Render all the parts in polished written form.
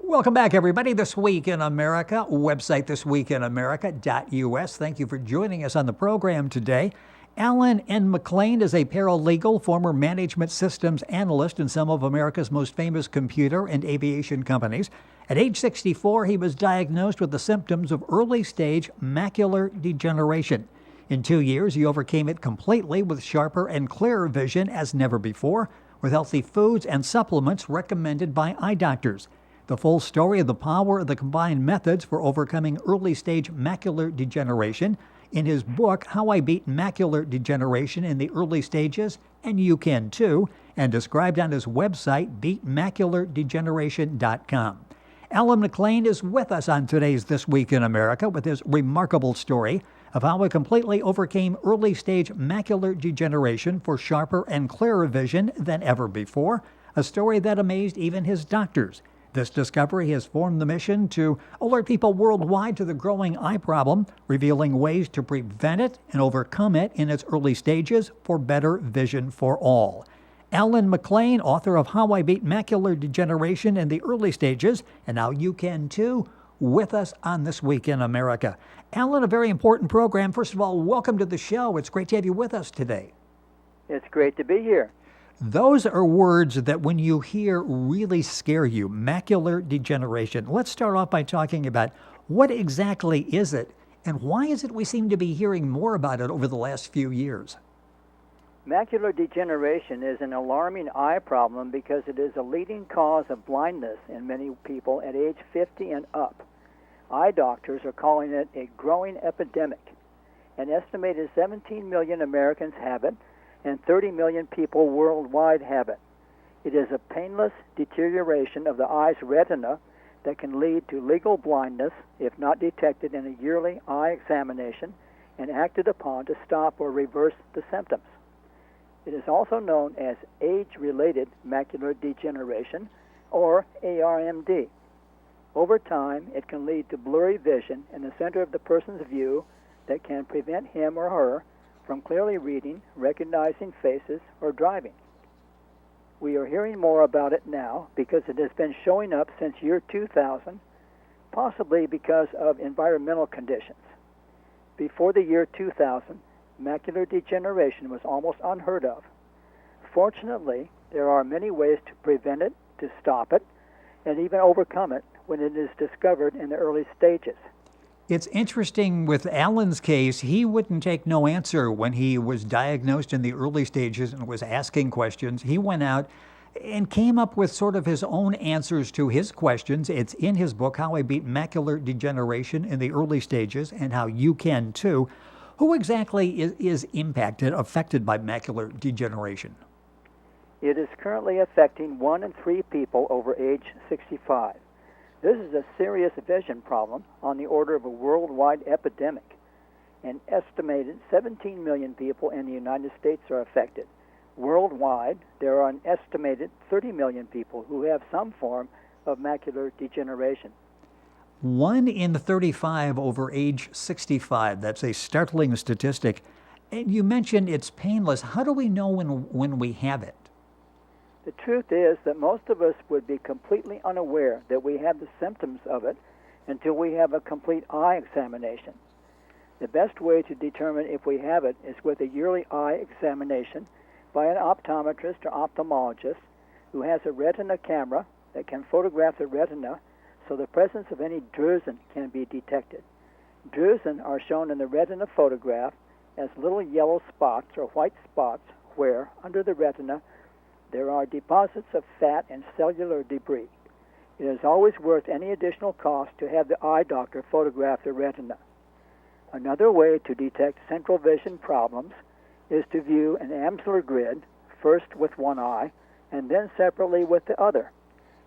Welcome back, everybody. This Week in America, website thisweekinamerica.us. Thank you for joining us on the program today. Alan N. McClain is a paralegal, former management systems analyst in some of America's most famous computer and aviation companies. At age 64, he was diagnosed with the symptoms of early-stage macular degeneration. In 2 years, he overcame it completely with sharper and clearer vision as never before, with healthy foods and supplements recommended by eye doctors. The full story of the power of the combined methods for overcoming early-stage macular degeneration in his book, How I Beat Macular Degeneration in the Early Stages, and You Can Too, and described on his website, beatmaculardegeneration.com. Alan McClain is with us on today's This Week in America with his remarkable story of how he completely overcame early-stage macular degeneration for sharper and clearer vision than ever before, a story that amazed even his doctors. This discovery has formed the mission to alert people worldwide to the growing eye problem, revealing ways to prevent it and overcome it in its early stages for better vision for all. Alan McClain, author of How I Beat Macular Degeneration in the Early Stages, and Now You Can Too, with us on This Week in America. Alan, a very important program. First of all, welcome to the show. It's great to have you with us today. It's great to be here. Those are words that when you hear really scare you, macular degeneration. Let's start off by talking about what exactly is it and why is it we seem to be hearing more about it over the last few years? Macular degeneration is an alarming eye problem because it is a leading cause of blindness in many people at age 50 and up. Eye doctors are calling it a growing epidemic. An estimated 17 million Americans have it, and 30 million people worldwide have it. It is a painless deterioration of the eye's retina that can lead to legal blindness if not detected in a yearly eye examination and acted upon to stop or reverse the symptoms. It is also known as age-related macular degeneration, or ARMD. Over time, it can lead to blurry vision in the center of the person's view that can prevent him or her from clearly reading, recognizing faces, or driving. We are hearing more about it now because it has been showing up since year 2000, possibly because of environmental conditions. Before the year 2000, macular degeneration was almost unheard of. Fortunately, there are many ways to prevent it, to stop it, and even overcome it when it is discovered in the early stages. It's interesting with Alan's case, he wouldn't take no answer when he was diagnosed in the early stages and was asking questions. He went out and came up with sort of his own answers to his questions. It's in his book, How I Beat Macular Degeneration in the Early Stages, and How You Can Too. Who exactly is affected by macular degeneration? It is currently affecting 1 in 3 people over age 65. This is a serious vision problem on the order of a worldwide epidemic. An estimated 17 million people in the United States are affected. Worldwide, there are an estimated 30 million people who have some form of macular degeneration. 1 in 35 over age 65. That's a startling statistic. And you mentioned it's painless. How do we know when we have it? The truth is that most of us would be completely unaware that we have the symptoms of it until we have a complete eye examination. The best way to determine if we have it is with a yearly eye examination by an optometrist or ophthalmologist who has a retina camera that can photograph the retina so the presence of any drusen can be detected. Drusen are shown in the retina photograph as little yellow spots or white spots where, under the retina, there are deposits of fat and cellular debris. It is always worth any additional cost to have the eye doctor photograph the retina. Another way to detect central vision problems is to view an Amsler grid, first with one eye and then separately with the other.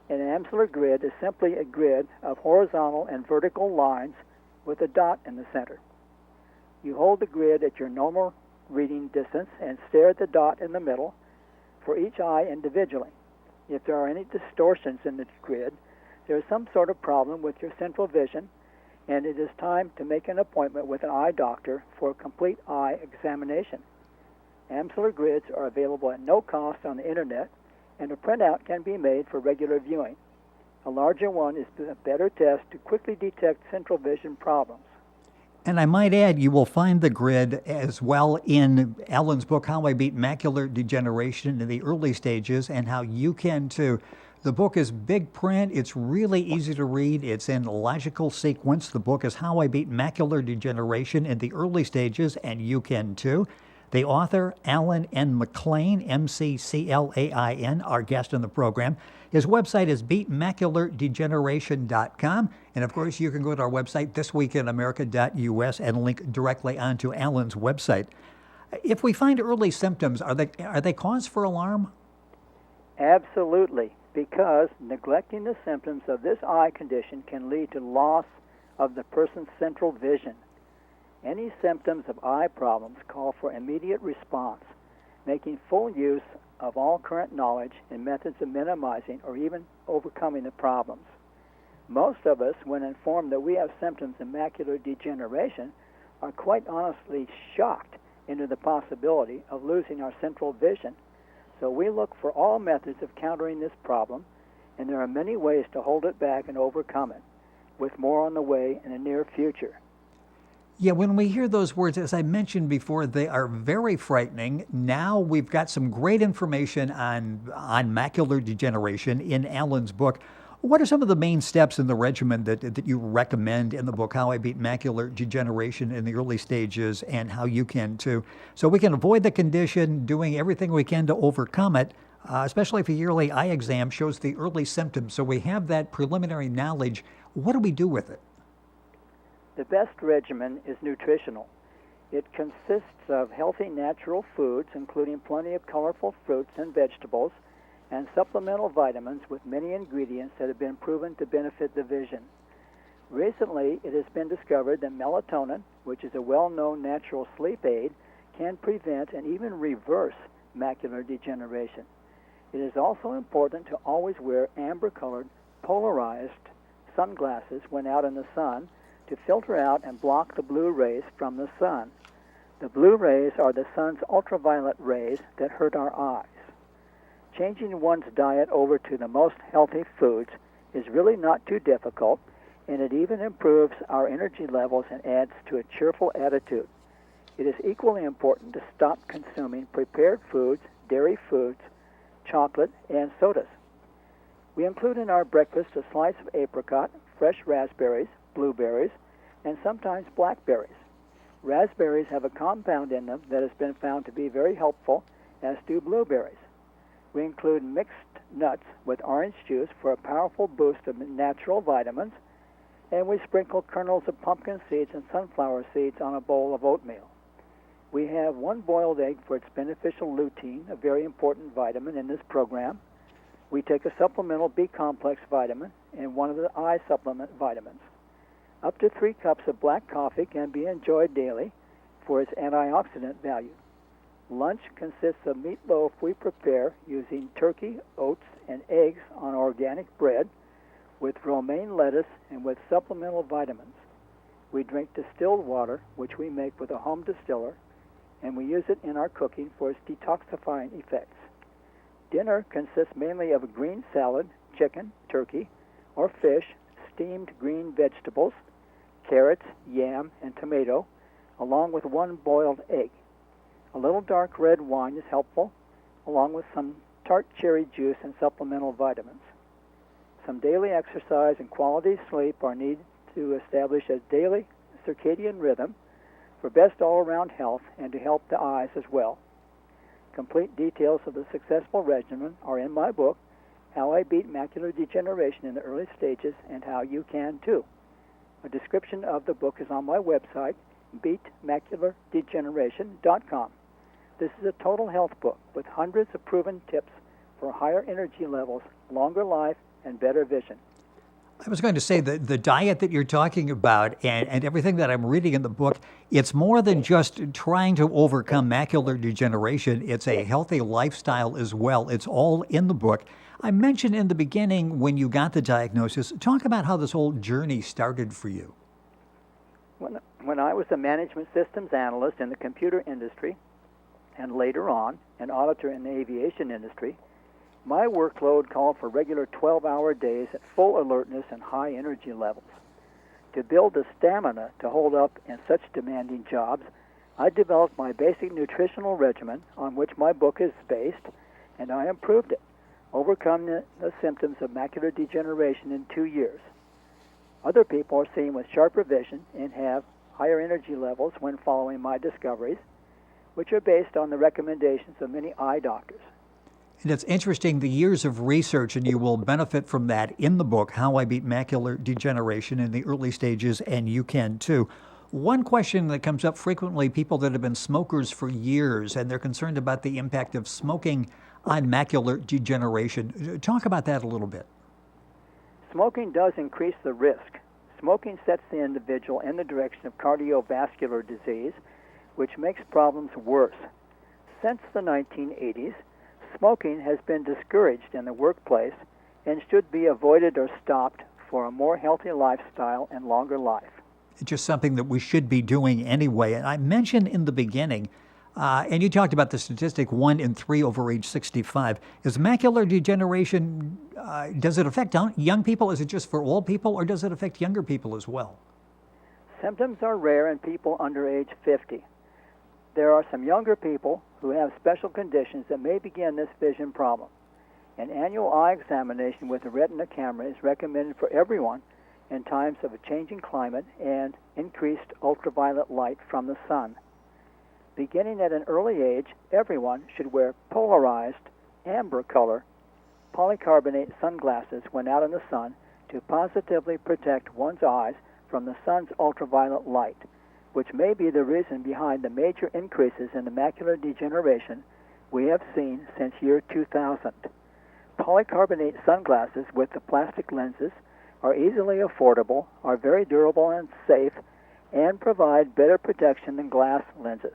An Amsler grid is simply a grid of horizontal and vertical lines with a dot in the center. You hold the grid at your normal reading distance and stare at the dot in the middle for each eye individually. If there are any distortions in the grid, there is some sort of problem with your central vision, and it is time to make an appointment with an eye doctor for a complete eye examination. Amsler grids are available at no cost on the internet, and a printout can be made for regular viewing. A larger one is a better test to quickly detect central vision problems. And I might add, you will find the grid as well in Alan's book, How I Beat Macular Degeneration in the Early Stages, and how you can too. The book is big print. It's really easy to read. It's in logical sequence. The book is How I Beat Macular Degeneration in the Early Stages, and you can too. The author, Alan N. McClain, McClain, our guest on the program. His website is beatmaculardegeneration.com. And of course, you can go to our website, thisweekinamerica.us, and link directly onto Alan's website. If we find early symptoms, are they cause for alarm? Absolutely, because neglecting the symptoms of this eye condition can lead to loss of the person's central vision. Any symptoms of eye problems call for immediate response, making full use of all current knowledge and methods of minimizing or even overcoming the problems. Most of us, when informed that we have symptoms of macular degeneration, are quite honestly shocked into the possibility of losing our central vision. So we look for all methods of countering this problem, and there are many ways to hold it back and overcome it, with more on the way in the near future. Yeah, when we hear those words, as I mentioned before, they are very frightening. Now we've got some great information on macular degeneration in Alan's book. What are some of the main steps in the regimen that you recommend in the book, How I Beat Macular Degeneration in the Early Stages, and how you can too? So we can avoid the condition, doing everything we can to overcome it, especially if a yearly eye exam shows the early symptoms. So we have that preliminary knowledge. What do we do with it? The best regimen is nutritional. It consists of healthy natural foods, including plenty of colorful fruits and vegetables, and supplemental vitamins with many ingredients that have been proven to benefit the vision. Recently, it has been discovered that melatonin, which is a well-known natural sleep aid, can prevent and even reverse macular degeneration. It is also important to always wear amber-colored, polarized sunglasses when out in the sun to filter out and block the blue rays from the sun. The blue rays are the sun's ultraviolet rays that hurt our eyes. Changing one's diet over to the most healthy foods is really not too difficult, and it even improves our energy levels and adds to a cheerful attitude. It is equally important to stop consuming prepared foods, dairy foods, chocolate, and sodas. We include in our breakfast a slice of apricot, fresh raspberries, blueberries, and sometimes blackberries. Raspberries have a compound in them that has been found to be very helpful, as do blueberries. We include mixed nuts with orange juice for a powerful boost of natural vitamins, and we sprinkle kernels of pumpkin seeds and sunflower seeds on a bowl of oatmeal. We have one boiled egg for its beneficial lutein, a very important vitamin in this program. We take a supplemental B-complex vitamin and one of the eye supplement vitamins. Up to 3 cups of black coffee can be enjoyed daily for its antioxidant value. Lunch consists of meatloaf we prepare using turkey, oats, and eggs on organic bread with romaine lettuce and with supplemental vitamins. We drink distilled water, which we make with a home distiller, and we use it in our cooking for its detoxifying effects. Dinner consists mainly of a green salad, chicken, turkey, or fish, steamed green vegetables, carrots, yam, and tomato, along with 1 boiled egg. A little dark red wine is helpful, along with some tart cherry juice and supplemental vitamins. Some daily exercise and quality sleep are needed to establish a daily circadian rhythm for best all-around health and to help the eyes as well. Complete details of the successful regimen are in my book, How I Beat Macular Degeneration in the Early Stages, and How You Can Too. A description of the book is on my website, beatmaculardegeneration.com. This is a total health book with hundreds of proven tips for higher energy levels, longer life, and better vision. I was going to say that the diet that you're talking about and everything that I'm reading in the book, it's more than just trying to overcome macular degeneration. It's a healthy lifestyle as well. It's all in the book. I mentioned in the beginning when you got the diagnosis, talk about how this whole journey started for you. When I was a management systems analyst in the computer industry, and later on an auditor in the aviation industry, My workload called for regular 12-hour days at full alertness and high energy levels. To build the stamina to hold up in such demanding jobs, I developed my basic nutritional regimen on which my book is based, and I improved it, overcoming the symptoms of macular degeneration in 2 years. Other people are seen with sharper vision and have higher energy levels when following my discoveries, which are based on the recommendations of many eye doctors. And it's interesting, the years of research, and you will benefit from that in the book, How I Beat Macular Degeneration in the Early Stages, and you can too. One question that comes up frequently, people that have been smokers for years, and they're concerned about the impact of smoking on macular degeneration. Talk about that a little bit. Smoking does increase the risk. Smoking sets the individual in the direction of cardiovascular disease, which makes problems worse. Since the 1980s, smoking has been discouraged in the workplace and should be avoided or stopped for a more healthy lifestyle and longer life. It's just something that we should be doing anyway. And I mentioned in the beginning, and you talked about the statistic 1 in 3 over age 65. Is macular degeneration, does it affect young people? Is it just for old people, or does it affect younger people as well? Symptoms are rare in people under age 50. There are some younger people who have special conditions that may begin this vision problem. An annual eye examination with a retina camera is recommended for everyone in times of a changing climate and increased ultraviolet light from the sun. Beginning at an early age, everyone should wear polarized amber color polycarbonate sunglasses when out in the sun to positively protect one's eyes from the sun's ultraviolet light, which may be the reason behind the major increases in the macular degeneration we have seen since year 2000. Polycarbonate sunglasses with the plastic lenses are easily affordable, are very durable and safe, and provide better protection than glass lenses.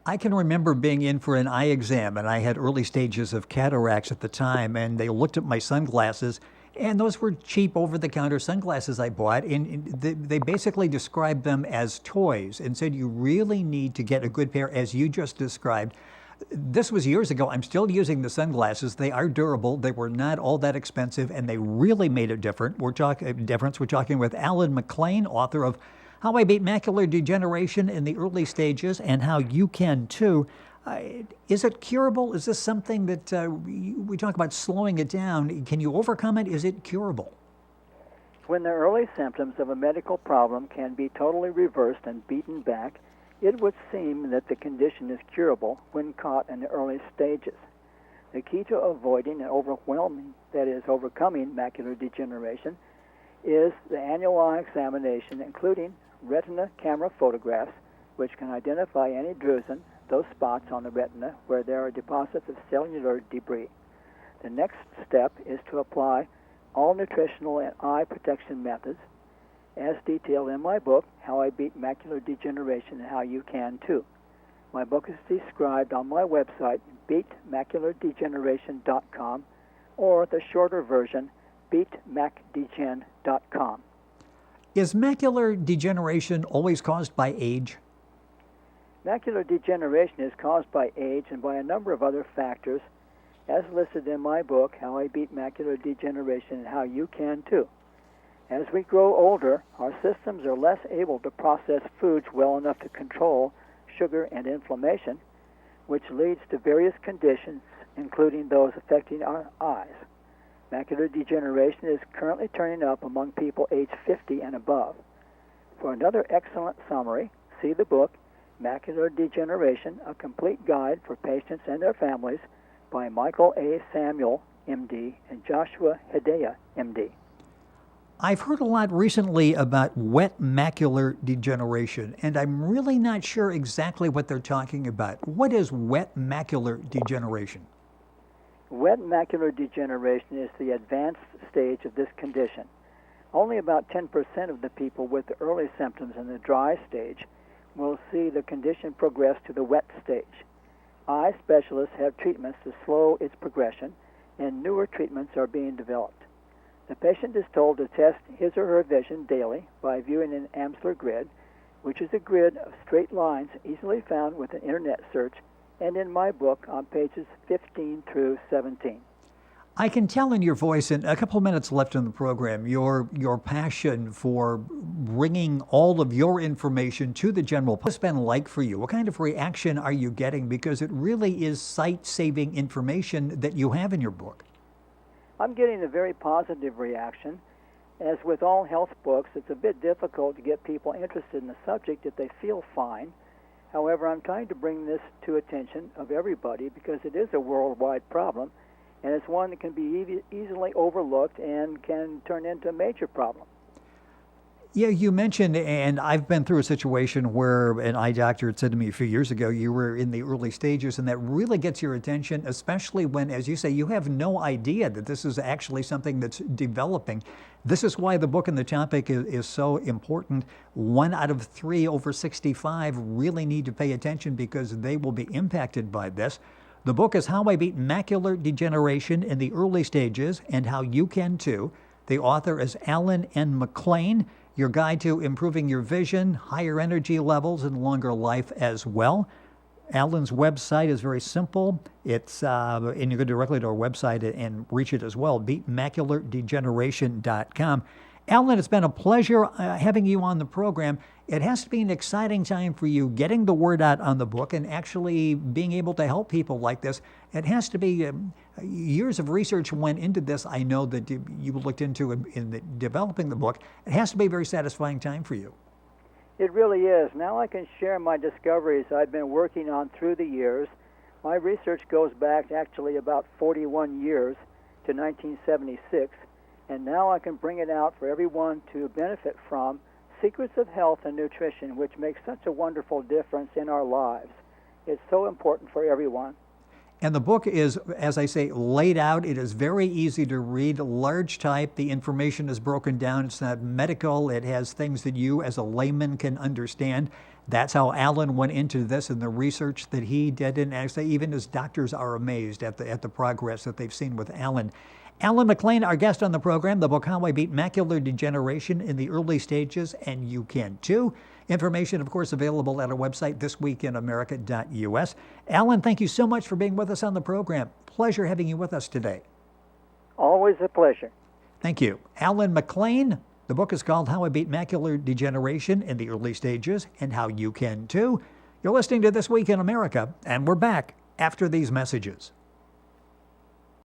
I can remember being in for an eye exam, and I had early stages of cataracts at the time, and they looked at my sunglasses, and those were cheap over-the-counter sunglasses I bought, and they basically described them as toys and said you really need to get a good pair, as you just described. This was years ago. I'm still using the sunglasses. They are durable. They were not all that expensive, and they really made a difference. We're talking with Alan McClain, author of How I Beat Macular Degeneration in the Early Stages and How You Can Too. Is it curable? Is this something that we talk about slowing it down? Can you overcome it? Is it curable? When the early symptoms of a medical problem can be totally reversed and beaten back, it would seem that the condition is curable when caught in the early stages. The key to avoiding and overcoming macular degeneration is the annual eye examination, including retina camera photographs, which can identify any drusen, those spots on the retina where there are deposits of cellular debris. The next step is to apply all nutritional and eye protection methods, as detailed in my book, How I Beat Macular Degeneration and How You Can Too. My book is described on my website, beatmaculardegeneration.com, or the shorter version, beatmacdegen.com. Is macular degeneration always caused by age? Macular degeneration is caused by age and by a number of other factors, as listed in my book, How I Beat Macular Degeneration and How You Can Too. As we grow older, our systems are less able to process foods well enough to control sugar and inflammation, which leads to various conditions, including those affecting our eyes. Macular degeneration is currently turning up among people age 50 and above. For another excellent summary, see the book, Macular Degeneration, A Complete Guide for Patients and Their Families by Michael A. Samuel, MD, and Joshua Hedaya, MD. I've heard a lot recently about wet macular degeneration, and I'm really not sure exactly what they're talking about. What is wet macular degeneration? Wet macular degeneration is the advanced stage of this condition. Only about 10% of the people with the early symptoms in the dry stage will see the condition progress to the wet stage. Eye specialists have treatments to slow its progression, and newer treatments are being developed. The patient is told to test his or her vision daily by viewing an Amsler grid, which is a grid of straight lines easily found with an internet search and in my book on pages 15 through 17. I can tell in your voice, in a couple of minutes left in the program, your passion for bringing all of your information to the general public. What's it been like for you? What kind of reaction are you getting? Because it really is sight-saving information that you have in your book. I'm getting a very positive reaction. As with all health books, it's a bit difficult to get people interested in the subject if they feel fine. However, I'm trying to bring this to attention of everybody because it is a worldwide problem, and it's one that can be easily overlooked and can turn into a major problem. Yeah, you mentioned, and I've been through a situation where an eye doctor had said to me a few years ago, you were in the early stages, and that really gets your attention, especially when, as you say, you have no idea that this is actually something that's developing. This is why the book and the topic is so important. 1 out of 3 over 65 really need to pay attention because they will be impacted by this. The book is How I Beat Macular Degeneration in the Early Stages and How You Can Too. The author is Alan N. McClain. Your guide to improving your vision, higher energy levels, and longer life as well. Alan's website is very simple. It's and you go directly to our website and reach it as well, beatmaculardegeneration.com. Alan, it's been a pleasure having you on the program. It has to be an exciting time for you getting the word out on the book and actually being able to help people like this. It has to be years of research went into this. I know that you looked into in developing the book. It has to be a very satisfying time for you. It really is. Now I can share my discoveries I've been working on through the years. My research goes back actually about 41 years to 1976, and now I can bring it out for everyone to benefit from. Secrets of Health and Nutrition, which makes such a wonderful difference in our lives. It's so important for everyone. And the book is, as I say, laid out. It is very easy to read, large type. The information is broken down. It's not medical. It has things that you as a layman can understand. That's how Alan went into this and the research that he did. And actually, even his doctors are amazed at the progress that they've seen with Alan. Alan McClain, our guest on the program, the book How I Beat Macular Degeneration in the Early Stages, and You Can Too. Information, of course, available at our website, thisweekinamerica.us. Alan, thank you so much for being with us on the program. Pleasure having you with us today. Always a pleasure. Thank you. Alan McClain. The book is called How I Beat Macular Degeneration in the Early Stages and How You Can Too. You're listening to This Week in America, and we're back after these messages.